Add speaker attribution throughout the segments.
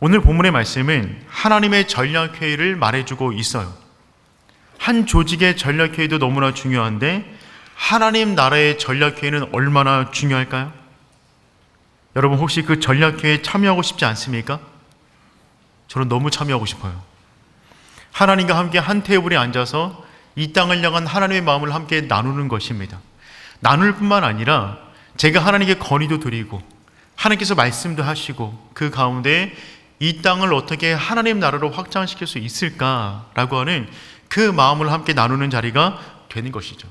Speaker 1: 오늘 본문의 말씀은 하나님의 전략회의를 말해주고 있어요. 한 조직의 전략회의도 너무나 중요한데 하나님 나라의 전략회의는 얼마나 중요할까요? 여러분 혹시 그 전략회의에 참여하고 싶지 않습니까? 저는 너무 참여하고 싶어요. 하나님과 함께 한 테이블에 앉아서 이 땅을 향한 하나님의 마음을 함께 나누는 것입니다. 나눌 뿐만 아니라 제가 하나님께 건의도 드리고 하나님께서 말씀도 하시고 그 가운데 이 땅을 어떻게 하나님 나라로 확장시킬 수 있을까라고 하는 그 마음을 함께 나누는 자리가 되는 것이죠.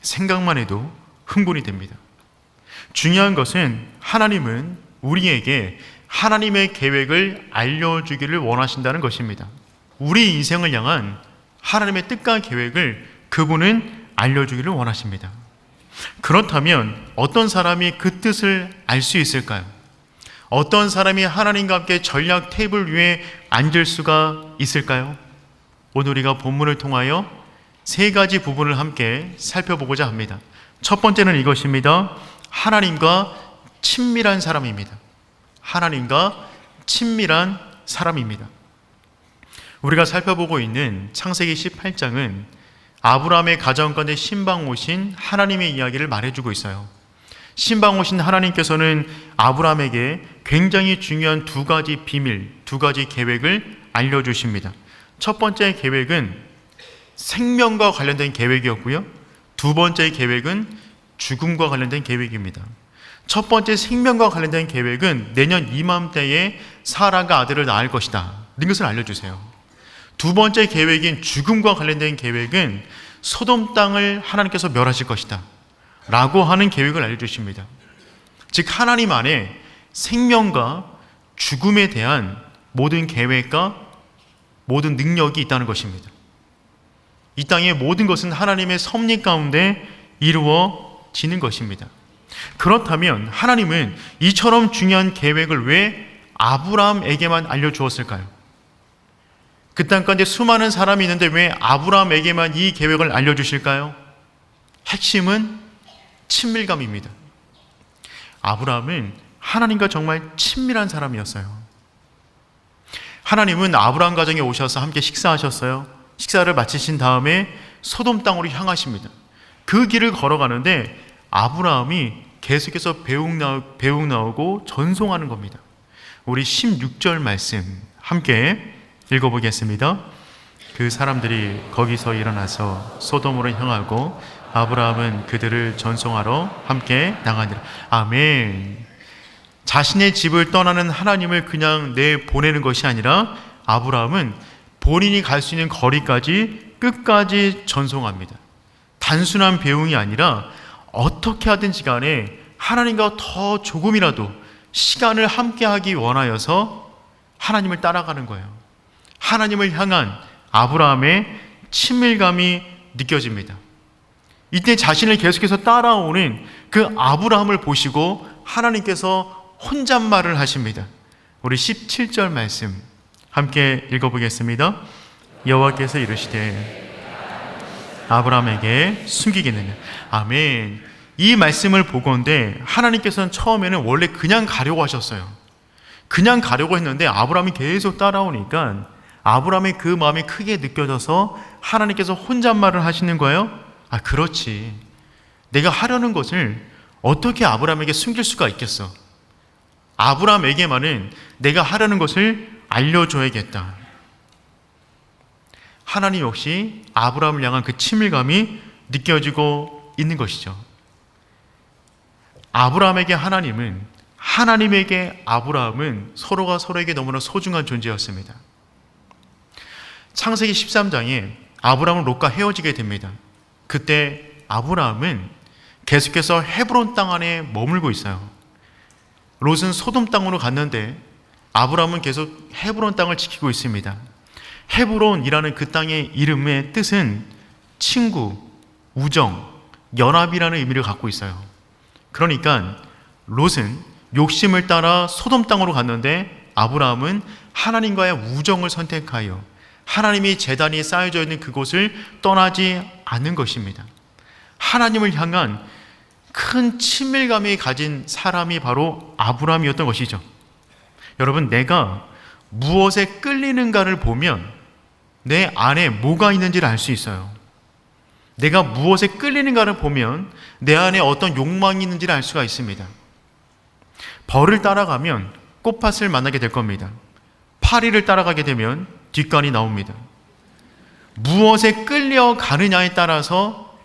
Speaker 1: 생각만 해도 흥분이 됩니다. 중요한 것은 하나님은 우리에게 하나님의 계획을 알려주기를 원하신다는 것입니다. 우리 인생을 향한 하나님의 뜻과 계획을 그분은 알려주기를 원하십니다. 그렇다면 어떤 사람이 그 뜻을 알 수 있을까요? 어떤 사람이 하나님과 함께 전략 테이블 위에 앉을 수가 있을까요? 오늘 우리가 본문을 통하여 세 가지 부분을 함께 살펴보고자 합니다. 첫 번째는 이것입니다. 하나님과 친밀한 사람입니다. 하나님과 친밀한 사람입니다. 우리가 살펴보고 있는 창세기 18장은 아브라함의 가정 가운데 신방 오신 하나님의 이야기를 말해주고 있어요. 신방 오신 하나님께서는 아브라함에게 굉장히 중요한 두 가지 비밀, 두 가지 계획을 알려주십니다. 첫 번째 계획은 생명과 관련된 계획이었고요. 두 번째 계획은 죽음과 관련된 계획입니다. 첫 번째 생명과 관련된 계획은 내년 이맘때에 사라가 아들을 낳을 것이다. 이런 것을 알려주세요. 두 번째 계획인 죽음과 관련된 계획은 소돔 땅을 하나님께서 멸하실 것이다 라고 하는 계획을 알려주십니다. 즉 하나님 안에 생명과 죽음에 대한 모든 계획과 모든 능력이 있다는 것입니다. 이 땅의 모든 것은 하나님의 섭리 가운데 이루어지는 것입니다. 그렇다면 하나님은 이처럼 중요한 계획을 왜 아브라함에게만 알려주었을까요? 그 땅 가운데 수많은 사람이 있는데 왜 아브라함에게만 이 계획을 알려주실까요? 핵심은 친밀감입니다. 아브라함은 하나님과 정말 친밀한 사람이었어요. 하나님은 아브라함 가정에 오셔서 함께 식사하셨어요. 식사를 마치신 다음에 소돔 땅으로 향하십니다. 그 길을 걸어가는데 아브라함이 계속해서 배웅 나오고 전송하는 겁니다. 우리 16절 말씀 함께 읽어보겠습니다. 그 사람들이 거기서 일어나서 소돔으로 향하고 아브라함은 그들을 전송하러 함께 나가니라. 아멘. 자신의 집을 떠나는 하나님을 그냥 내보내는 것이 아니라 아브라함은 본인이 갈 수 있는 거리까지 끝까지 전송합니다. 단순한 배웅이 아니라 어떻게 하든지 간에 하나님과 더 조금이라도 시간을 함께하기 원하여서 하나님을 따라가는 거예요. 하나님을 향한 아브라함의 친밀감이 느껴집니다. 이때 자신을 계속해서 따라오는 그 아브라함을 보시고 하나님께서 혼잣말을 하십니다. 우리 17절 말씀 함께 읽어보겠습니다. 여호와께서 이르시되 아브라함에게 숨기겠느냐. 아멘. 이 말씀을 보건대 하나님께서는 처음에는 원래 그냥 가려고 하셨어요. 그냥 가려고 했는데 아브라함이 계속 따라오니까 아브라함의 그 마음이 크게 느껴져서 하나님께서 혼잣말을 하시는 거예요. 아, 그렇지. 내가 하려는 것을 어떻게 아브라함에게 숨길 수가 있겠어. 아브라함에게만은 내가 하려는 것을 알려줘야겠다. 하나님 역시 아브라함을 향한 그 친밀감이 느껴지고 있는 것이죠. 아브라함에게 하나님은, 하나님에게 아브라함은 서로가 서로에게 너무나 소중한 존재였습니다. 창세기 13장에 아브라함은 롯과 헤어지게 됩니다. 그때 아브라함은 계속해서 헤브론 땅 안에 머물고 있어요. 롯은 소돔 땅으로 갔는데 아브라함은 계속 헤브론 땅을 지키고 있습니다. 헤브론이라는 그 땅의 이름의 뜻은 친구, 우정, 연합이라는 의미를 갖고 있어요. 그러니까 롯은 욕심을 따라 소돔 땅으로 갔는데 아브라함은 하나님과의 우정을 선택하여 하나님이 제단이 쌓여져 있는 그곳을 떠나지 않는 것입니다. 하나님을 향한 큰 친밀감이 가진 사람이 바로 아브라함이었던 것이죠. 여러분, 내가 무엇에 끌리는가를 보면 내 안에 뭐가 있는지를 알 수 있어요. 내가 무엇에 끌리는가를 보면 내 안에 어떤 욕망이 있는지를 알 수가 있습니다. 벌을 따라가면 꽃밭을 만나게 될 겁니다. 파리를 따라가게 되면 뒷간이 나옵니다. 무엇에 끌려가느냐에 따라서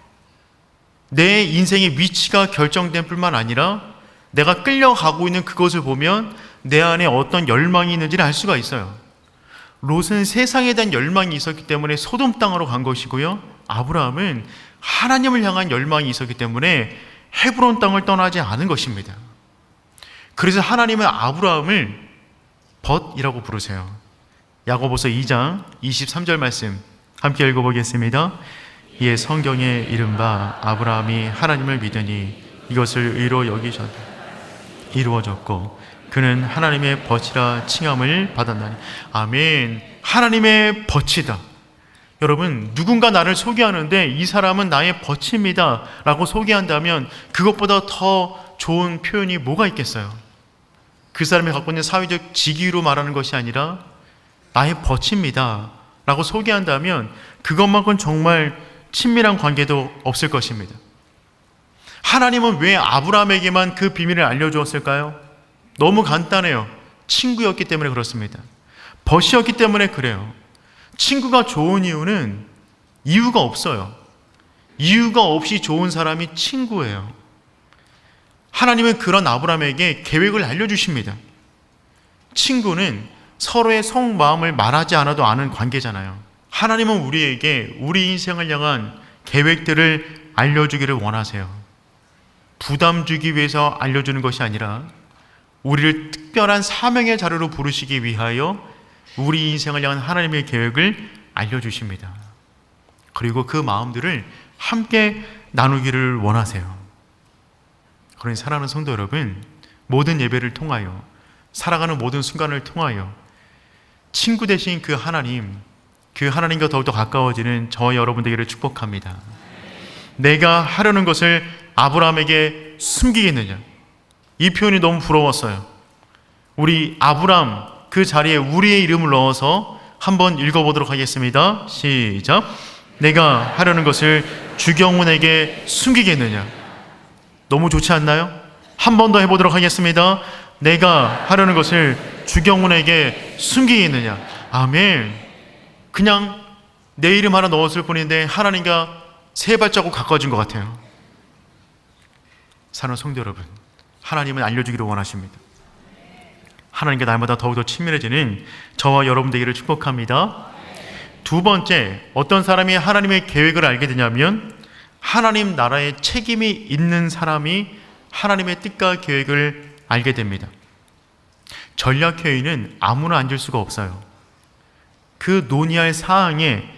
Speaker 1: 내 인생의 위치가 결정된 뿐만 아니라 내가 끌려가고 있는 그것을 보면 내 안에 어떤 열망이 있는지를 알 수가 있어요. 롯은 세상에 대한 열망이 있었기 때문에 소돔 땅으로 간 것이고요, 아브라함은 하나님을 향한 열망이 있었기 때문에 헤브론 땅을 떠나지 않은 것입니다. 그래서 하나님은 아브라함을 벗이라고 부르세요. 야고보서 2장 23절 말씀 함께 읽어보겠습니다. 이에 성경에 이른바 아브라함이 하나님을 믿으니 이것을 의로 여기셨다 이루어졌고 그는 하나님의 벗이라 칭함을 받았나니. 아멘. 하나님의 벗이다. 여러분, 누군가 나를 소개하는데 이 사람은 나의 벗입니다 라고 소개한다면 그것보다 더 좋은 표현이 뭐가 있겠어요? 그 사람이 갖고 있는 사회적 직위로 말하는 것이 아니라 나의 벗입니다 라고 소개한다면 그것만큼 정말 친밀한 관계도 없을 것입니다. 하나님은 왜 아브라함에게만 그 비밀을 알려주었을까요? 너무 간단해요. 친구였기 때문에 그렇습니다. 벗이었기 때문에 그래요. 친구가 좋은 이유는 이유가 없어요. 이유가 없이 좋은 사람이 친구예요. 하나님은 그런 아브라함에게 계획을 알려주십니다. 친구는 서로의 속마음을 말하지 않아도 아는 관계잖아요. 하나님은 우리에게 우리 인생을 향한 계획들을 알려주기를 원하세요. 부담 주기 위해서 알려주는 것이 아니라 우리를 특별한 사명의 자리로 부르시기 위하여 우리 인생을 향한 하나님의 계획을 알려주십니다. 그리고 그 마음들을 함께 나누기를 원하세요. 그러니 사랑하는 성도 여러분, 모든 예배를 통하여, 살아가는 모든 순간을 통하여 친구 되신 그 하나님과 더욱더 가까워지는 저와 여러분 되기를 축복합니다. 내가 하려는 것을 아브라함에게 숨기겠느냐? 이 표현이 너무 부러웠어요. 우리 아브라함 그 자리에 우리의 이름을 넣어서 한번 읽어보도록 하겠습니다. 시작. 내가 하려는 것을 주경훈에게 숨기겠느냐? 너무 좋지 않나요? 한 번 더 해보도록 하겠습니다. 내가 하려는 것을 주경훈에게 숨기겠느냐? 아멘. 그냥 내 이름 하나 넣었을 뿐인데 하나님과 세 발자국 가까워진 것 같아요. 사랑하는 성도 여러분, 하나님은 알려주기를 원하십니다. 하나님께 날마다 더욱더 친밀해지는 저와 여러분 되기를 축복합니다. 두 번째, 어떤 사람이 하나님의 계획을 알게 되냐면 하나님 나라의 책임이 있는 사람이 하나님의 뜻과 계획을 알게 됩니다. 전략회의는 아무나 앉을 수가 없어요. 그 논의할 사항에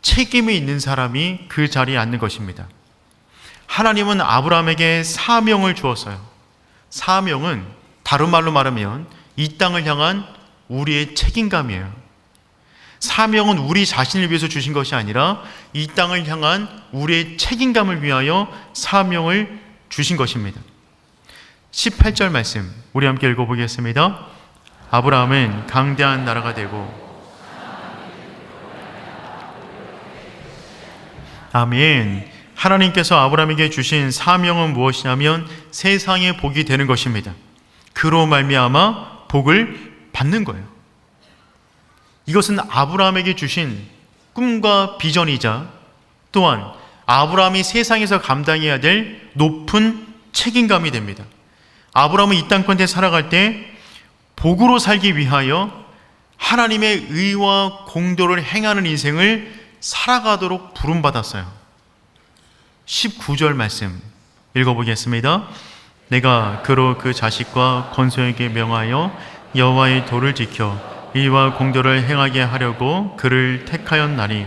Speaker 1: 책임이 있는 사람이 그 자리에 앉는 것입니다. 하나님은 아브라함에게 사명을 주었어요. 사명은 다른 말로 말하면 이 땅을 향한 우리의 책임감이에요. 사명은 우리 자신을 위해서 주신 것이 아니라 이 땅을 향한 우리의 책임감을 위하여 사명을 주신 것입니다. 18절 말씀 우리 함께 읽어보겠습니다. 아브라함은 강대한 나라가 되고. 아멘. 하나님께서 아브라함에게 주신 사명은 무엇이냐면 세상의 복이 되는 것입니다. 그로 말미암아 복을 받는 거예요. 이것은 아브라함에게 주신 꿈과 비전이자 또한 아브라함이 세상에서 감당해야 될 높은 책임감이 됩니다. 아브라함은 이 땅권에 살아갈 때 복으로 살기 위하여 하나님의 의와 공도를 행하는 인생을 살아가도록 부름받았어요. 19절 말씀 읽어보겠습니다. 내가 그로 그 자식과 건소에게 명하여 여호와의 도를 지켜 의와 공도를 행하게 하려고 그를 택하였나니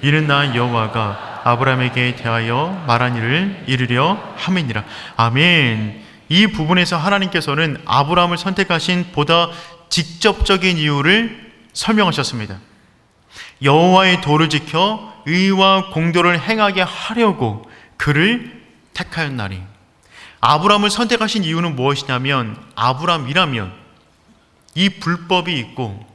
Speaker 1: 이는 나 여호와가 아브라함에게 대하여 말한 일을 이루려 함이니라. 아멘. 이 부분에서 하나님께서는 아브라함을 선택하신 보다 직접적인 이유를 설명하셨습니다. 여호와의 도를 지켜 의와 공도를 행하게 하려고 그를 택하였나니. 아브라함을 선택하신 이유는 무엇이냐면 아브라함이라면 이 불법이 있고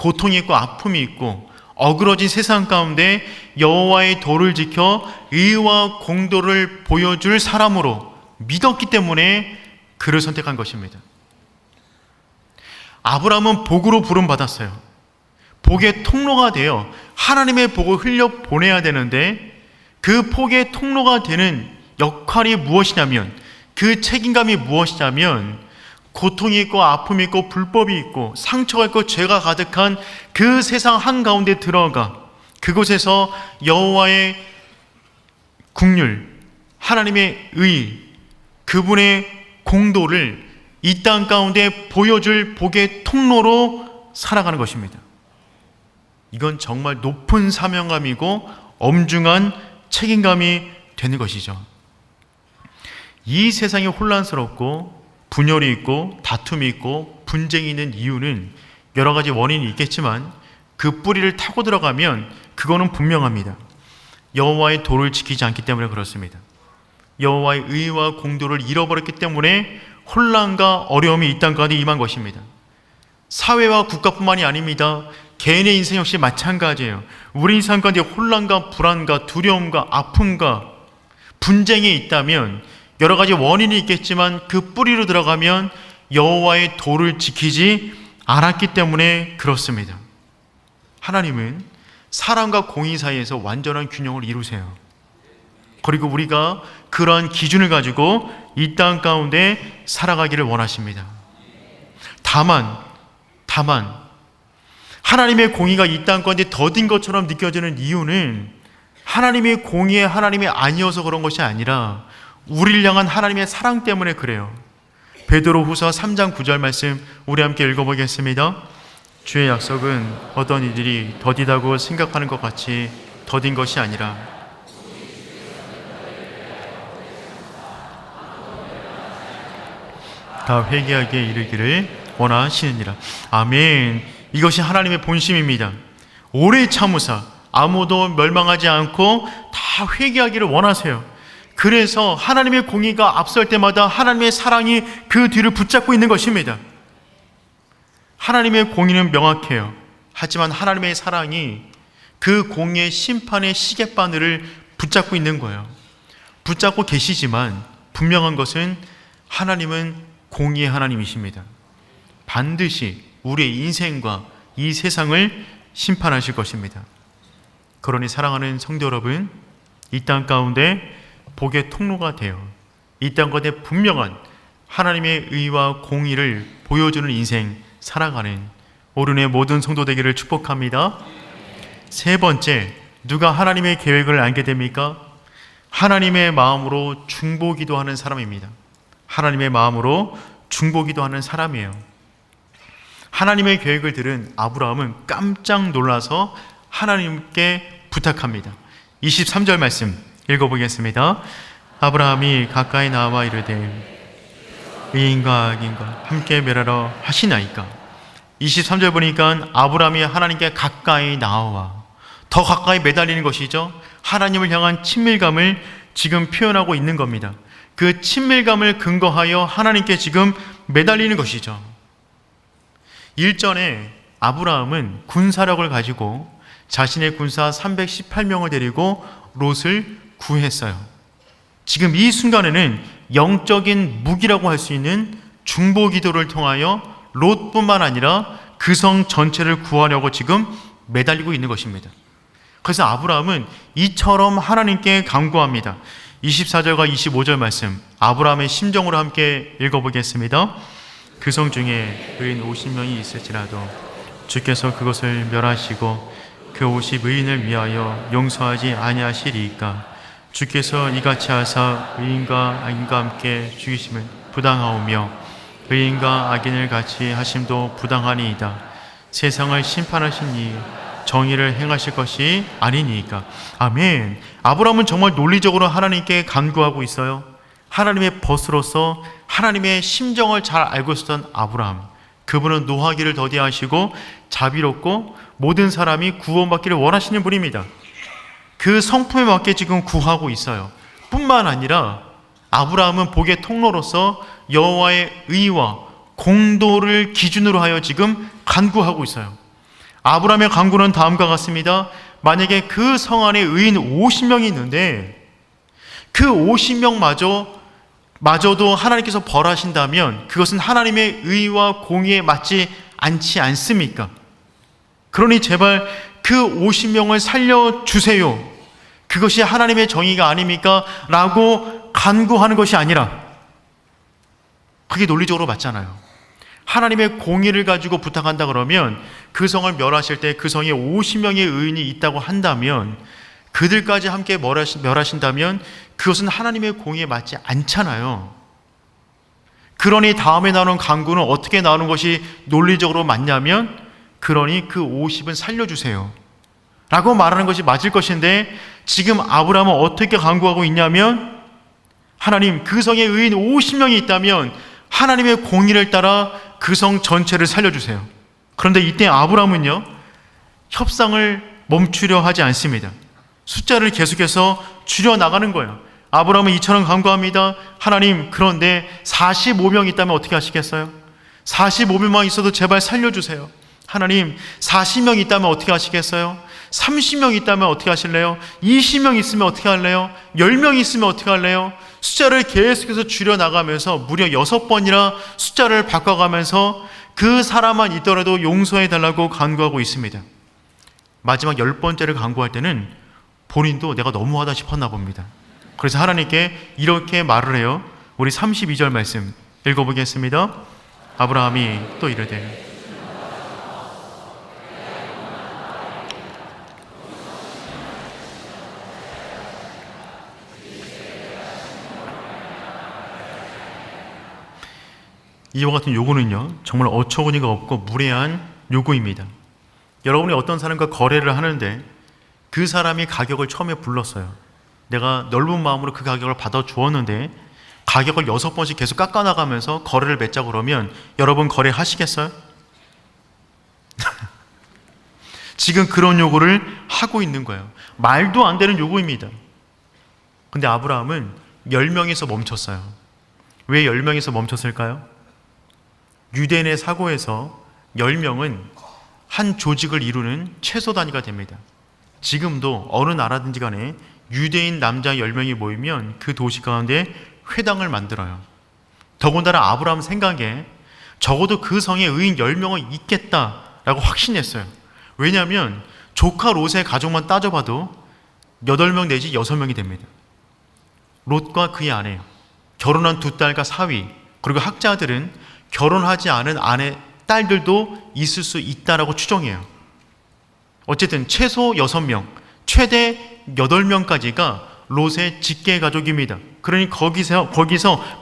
Speaker 1: 고통이 있고 아픔이 있고 어그러진 세상 가운데 여호와의 도를 지켜 의와 공도를 보여줄 사람으로 믿었기 때문에 그를 선택한 것입니다. 아브라함은 복으로 부름받았어요. 복의 통로가 되어 하나님의 복을 흘려보내야 되는데 그 복의 통로가 되는 역할이 무엇이냐면, 그 책임감이 무엇이냐면, 고통이 있고 아픔이 있고 불법이 있고 상처가 있고 죄가 가득한 그 세상 한가운데 들어가 그곳에서 여호와의 국률, 하나님의 의, 그분의 공도를 이 땅 가운데 보여줄 복의 통로로 살아가는 것입니다. 이건 정말 높은 사명감이고 엄중한 책임감이 되는 것이죠. 이 세상이 혼란스럽고 분열이 있고 다툼이 있고 분쟁이 있는 이유는 여러 가지 원인이 있겠지만 그 뿌리를 타고 들어가면 그거는 분명합니다. 여호와의 도를 지키지 않기 때문에 그렇습니다. 여호와의 의와 공도를 잃어버렸기 때문에 혼란과 어려움이 이 땅 가운데 임한 것입니다. 사회와 국가뿐만이 아닙니다. 개인의 인생 역시 마찬가지예요. 우리 인생 가운데 혼란과 불안과 두려움과 아픔과 분쟁이 있다면 여러 가지 원인이 있겠지만 그 뿌리로 들어가면 여호와의 도를 지키지 않았기 때문에 그렇습니다. 하나님은 사랑과 공의 사이에서 완전한 균형을 이루세요. 그리고 우리가 그러한 기준을 가지고 이 땅 가운데 살아가기를 원하십니다. 다만 하나님의 공의가 이 땅 가운데 더딘 것처럼 느껴지는 이유는 하나님의 공의에 하나님이 아니어서 그런 것이 아니라 우리를 향한 하나님의 사랑 때문에 그래요. 베드로후서 3장 9절 말씀 우리 함께 읽어보겠습니다. 주의 약속은 어떤 이들이 더디다고 생각하는 것 같이 더딘 것이 아니라 다 회개하게 이르기를 원하시느니라. 아멘. 이것이 하나님의 본심입니다. 오래 참으사 아무도 멸망하지 않고 다 회개하기를 원하세요. 그래서 하나님의 공의가 앞설 때마다 하나님의 사랑이 그 뒤를 붙잡고 있는 것입니다. 하나님의 공의는 명확해요. 하지만 하나님의 사랑이 그 공의의 심판의 시계바늘을 붙잡고 있는 거예요. 붙잡고 계시지만 분명한 것은 하나님은 공의의 하나님이십니다. 반드시 우리의 인생과 이 세상을 심판하실 것입니다. 그러니 사랑하는 성도 여러분, 이 땅 가운데 복의 통로가 되어 이 땅 가운데 분명한 하나님의 의와 공의를 보여주는 인생 살아가는 오른의 모든 성도 되기를 축복합니다. 세 번째, 누가 하나님의 계획을 알게 됩니까? 하나님의 마음으로 중보기도하는 사람입니다. 하나님의 마음으로 중보기도하는 사람이에요. 하나님의 계획을 들은 아브라함은 깜짝 놀라서 하나님께 부탁합니다. 23절 말씀 읽어보겠습니다. 아브라함이 가까이 나와 이르되 의인과 악인과 함께 멸하러 하시나이까. 23절 보니까 아브라함이 하나님께 가까이 나와 더 가까이 매달리는 것이죠. 하나님을 향한 친밀감을 지금 표현하고 있는 겁니다. 그 친밀감을 근거하여 하나님께 지금 매달리는 것이죠. 일전에 아브라함은 군사력을 가지고 자신의 군사 318명을 데리고 롯을 구했어요. 지금 이 순간에는 영적인 무기라고 할 수 있는 중보기도를 통하여 롯뿐만 아니라 그 성 전체를 구하려고 지금 매달리고 있는 것입니다. 그래서 아브라함은 이처럼 하나님께 간구합니다. 24절과 25절 말씀 아브라함의 심정으로 함께 읽어보겠습니다. 그 성 중에 의인 50명이 있을지라도 주께서 그것을 멸하시고 그 50의인을 위하여 용서하지 아니하시리이까. 주께서 이같이 하사 의인과 악인과 함께 죽이심을 부당하오며 의인과 악인을 같이 하심도 부당하니이다. 세상을 심판하신 이 정의를 행하실 것이 아니니까. 아멘. 아브라함은 정말 논리적으로 하나님께 간구하고 있어요. 하나님의 벗으로서 하나님의 심정을 잘 알고 있었던 아브라함, 그분은 노하기를 더디하시고 자비롭고 모든 사람이 구원받기를 원하시는 분입니다. 그 성품에 맞게 지금 구하고 있어요. 뿐만 아니라 아브라함은 복의 통로로서 여호와의 의와 공도를 기준으로 하여 지금 간구하고 있어요. 아브라함의 간구는 다음과 같습니다. 만약에 그 성 안에 의인 50명이 있는데 그 50명마저도 하나님께서 벌하신다면 그것은 하나님의 의와 공의에 맞지 않지 않습니까? 그러니 제발 그 50명을 살려주세요. 그것이 하나님의 정의가 아닙니까? 라고 간구하는 것이 아니라, 그게 논리적으로 맞잖아요. 하나님의 공의를 가지고 부탁한다 그러면 그 성을 멸하실 때 그 성에 50명의 의인이 있다고 한다면 그들까지 함께 멸하신다면 그것은 하나님의 공의에 맞지 않잖아요. 그러니 다음에 나오는 간구는 어떻게 나오는 것이 논리적으로 맞냐면, 그러니 그 50은 살려주세요 라고 말하는 것이 맞을 것인데, 지금 아브라함은 어떻게 간구하고 있냐면, 하나님, 그 성에 의인 50명이 있다면 하나님의 공의를 따라 그 성 전체를 살려주세요. 그런데 이때 아브라함은요, 협상을 멈추려 하지 않습니다. 숫자를 계속해서 줄여나가는 거예요. 아브라함은 이처럼 간구합니다. 하나님, 그런데 45명 있다면 어떻게 하시겠어요? 45명만 있어도 제발 살려주세요. 하나님, 40명 있다면 어떻게 하시겠어요? 30명 있다면 어떻게 하실래요? 20명 있으면 어떻게 할래요? 10명 있으면 어떻게 할래요? 숫자를 계속해서 줄여나가면서 무려 6번이나 숫자를 바꿔가면서 그 사람만 있더라도 용서해달라고 간구하고 있습니다. 마지막 10번째를 간구할 때는 본인도 내가 너무하다 싶었나 봅니다. 그래서 하나님께 이렇게 말을 해요. 우리 32절 말씀 읽어보겠습니다. 아브라함이 또 이르되, 이와 같은 요구는요, 정말 어처구니가 없고 무례한 요구입니다. 여러분이 어떤 사람과 거래를 하는데 그 사람이 가격을 처음에 불렀어요. 내가 넓은 마음으로 그 가격을 받아 주었는데 가격을 6번씩 계속 깎아나가면서 거래를 맺자 그러면 여러분 거래하시겠어요? 지금 그런 요구를 하고 있는 거예요. 말도 안 되는 요구입니다. 근데 아브라함은 10명에서 멈췄어요. 왜 10명에서 멈췄을까요? 유대인의 사고에서 10명은 한 조직을 이루는 최소 단위가 됩니다. 지금도 어느 나라든지 간에 유대인 남자 10명이 모이면 그 도시 가운데 회당을 만들어요. 더군다나 아브라함 생각에 적어도 그 성에 의인 10명은 있겠다라고 확신했어요. 왜냐하면 조카 롯의 가족만 따져봐도 8명 내지 6명이 됩니다. 롯과 그의 아내, 결혼한 2딸과 사위, 그리고 학자들은 결혼하지 않은 아내, 딸들도 있을 수 있다라고 추정해요. 어쨌든 최소 6명, 최대 8명까지가 롯의 직계 가족입니다. 그러니 거기서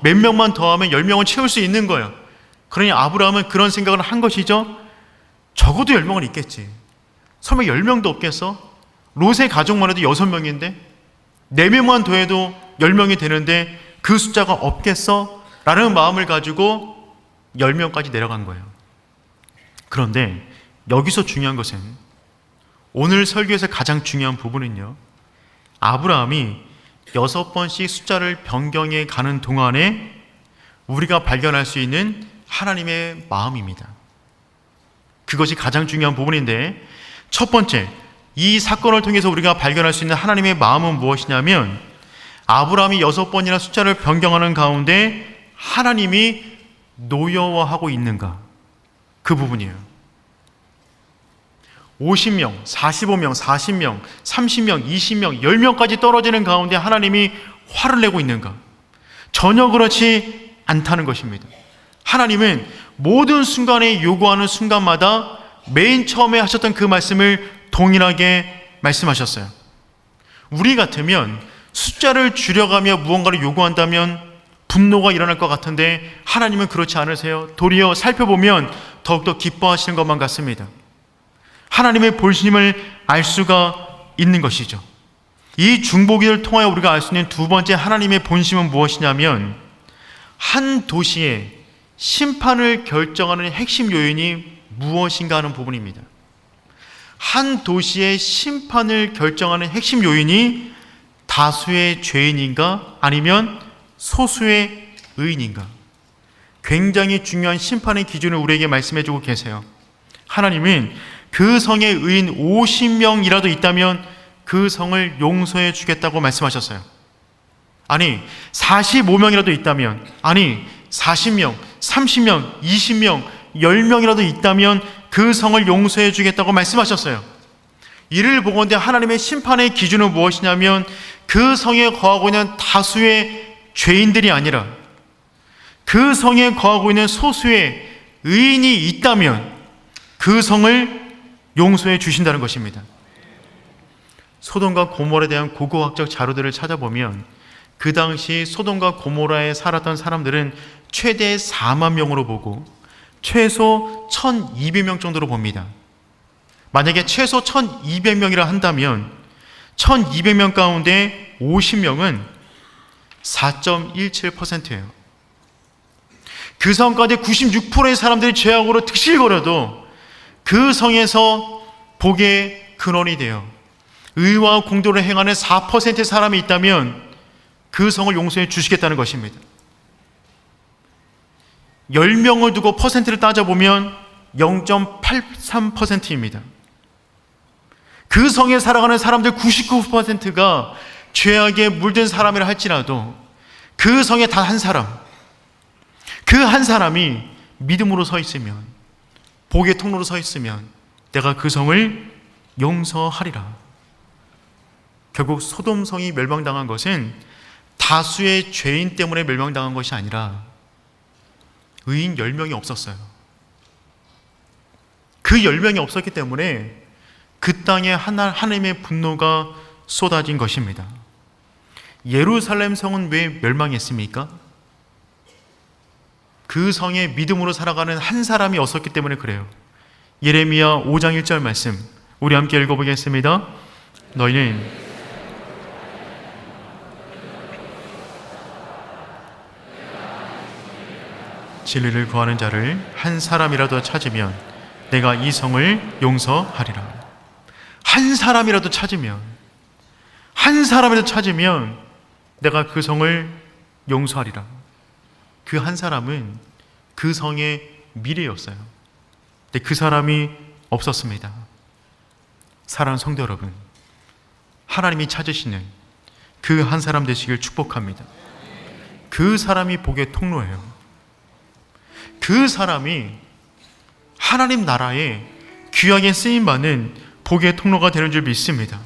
Speaker 1: 몇 명만 더하면 10명은 채울 수 있는 거예요. 그러니 아브라함은 그런 생각을 한 것이죠. 적어도 10명은 있겠지. 설마 10명도 없겠어? 롯의 가족만 해도 6명인데 4명만 더해도 10명이 되는데 그 숫자가 없겠어? 라는 마음을 가지고 10명까지 내려간 거예요. 그런데 여기서 중요한 것은, 오늘 설교에서 가장 중요한 부분은요, 아브라함이 6번씩 숫자를 변경해 가는 동안에 우리가 발견할 수 있는 하나님의 마음입니다. 그것이 가장 중요한 부분인데, 첫 번째, 이 사건을 통해서 우리가 발견할 수 있는 하나님의 마음은 무엇이냐면, 아브라함이 6번이나 숫자를 변경하는 가운데 하나님이 노여워하고 있는가, 그 부분이에요. 50명, 45명, 40명, 30명, 20명, 10명까지 떨어지는 가운데 하나님이 화를 내고 있는가? 전혀 그렇지 않다는 것입니다. 하나님은 모든 순간에 요구하는 순간마다 맨 처음에 하셨던 그 말씀을 동일하게 말씀하셨어요. 우리 같으면 숫자를 줄여가며 무언가를 요구한다면 분노가 일어날 것 같은데 하나님은 그렇지 않으세요. 도리어 살펴보면 더욱더 기뻐하시는 것만 같습니다. 하나님의 본심을 알 수가 있는 것이죠. 이 중보기를 통하여 우리가 알 수 있는 두 번째 하나님의 본심은 무엇이냐면, 한 도시의 심판을 결정하는 핵심 요인이 무엇인가 하는 부분입니다. 한 도시의 심판을 결정하는 핵심 요인이 다수의 죄인인가 아니면 소수의 의인인가? 굉장히 중요한 심판의 기준을 우리에게 말씀해 주고 계세요. 하나님은 그 성에 의인 50명이라도 있다면 그 성을 용서해 주겠다고 말씀하셨어요. 아니, 45명이라도 있다면, 아니 40명, 30명, 20명, 10명이라도 있다면 그 성을 용서해 주겠다고 말씀하셨어요. 이를 보건대 하나님의 심판의 기준은 무엇이냐면 그 성에 거하고 있는 다수의 죄인들이 아니라 그 성에 거하고 있는 소수의 의인이 있다면 그 성을 용서해 주신다는 것입니다. 소돔과 고모라에 대한 고고학적 자료들을 찾아보면 그 당시 소돔과 고모라에 살았던 사람들은 최대 4만 명으로 보고 최소 1200명 정도로 봅니다. 만약에 최소 1200명이라 한다면 1200명 가운데 50명은 4.17%예요. 그 성 가운데 96%의 사람들이 죄악으로 득실거려도 그 성에서 복의 근원이 되어 의와 공도를 행하는 4%의 사람이 있다면 그 성을 용서해 주시겠다는 것입니다. 10명을 두고 퍼센트를 따져보면 0.83%입니다. 그 성에 살아가는 사람들 99%가 죄악에 물든 사람이라 할지라도 그 성에 단 한 사람, 그 한 사람이 믿음으로 서 있으면, 복의 통로로 서 있으면 내가 그 성을 용서하리라. 결국 소돔 성이 멸망당한 것은 다수의 죄인 때문에 멸망당한 것이 아니라 의인 10명이 없었어요. 그 10명이 없었기 때문에 그 땅에 하나님의 분노가 쏟아진 것입니다. 예루살렘 성은 왜 멸망했습니까? 그 성에 믿음으로 살아가는 한 사람이 없었기 때문에 그래요. 예레미야 5장 1절 말씀 우리 함께 읽어보겠습니다. 너희는 진리를 구하는 자를 한 사람이라도 찾으면 내가 이 성을 용서하리라. 한 사람이라도 찾으면, 한 사람이라도 찾으면 내가 그 성을 용서하리라. 그 한 사람은 그 성의 미래였어요. 근데 그 사람이 없었습니다. 사랑하는 성도 여러분, 하나님이 찾으시는 그 한 사람 되시길 축복합니다. 그 사람이 복의 통로예요. 그 사람이 하나님 나라에 귀하게 쓰임받는 복의 통로가 되는 줄 믿습니다.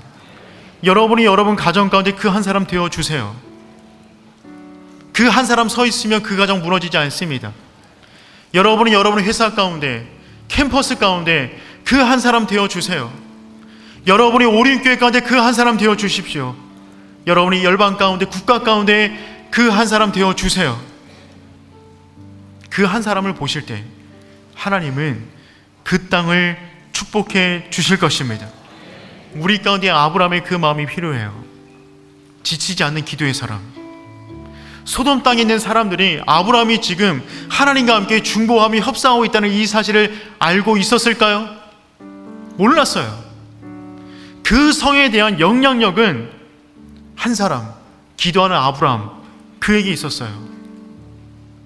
Speaker 1: 여러분이 여러분 가정 가운데 그 한 사람 되어주세요. 그 한 사람 서 있으면 그 가정 무너지지 않습니다. 여러분이 여러분의 회사 가운데, 캠퍼스 가운데 그 한 사람 되어주세요. 여러분이 오림교회 가운데 그 한 사람 되어주십시오. 여러분이 열방 가운데, 국가 가운데 그 한 사람 되어주세요. 그 한 사람을 보실 때 하나님은 그 땅을 축복해 주실 것입니다. 우리 가운데 아브라함의 그 마음이 필요해요. 지치지 않는 기도의 사람. 소돔 땅에 있는 사람들이 아브라함이 지금 하나님과 함께 중보하며 협상하고 있다는 이 사실을 알고 있었을까요? 몰랐어요. 그 성에 대한 영향력은 한 사람, 기도하는 아브라함, 그에게 있었어요.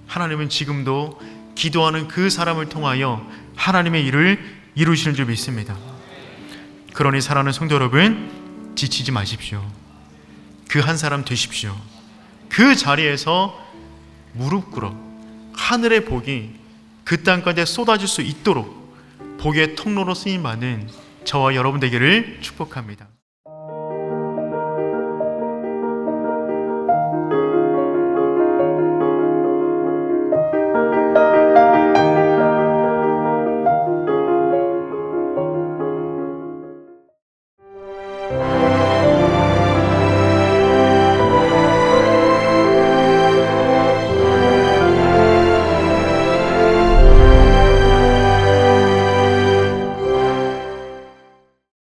Speaker 1: 하나님은 지금도 기도하는 그 사람을 통하여 하나님의 일을 이루시는 줄 믿습니다. 그러니 사랑하는 성도 여러분, 지치지 마십시오. 그 한 사람 되십시오. 그 자리에서 무릎 꿇어 하늘의 복이 그 땅 가운데 쏟아질 수 있도록 복의 통로로 쓰임받는 저와 여러분 되기를 축복합니다.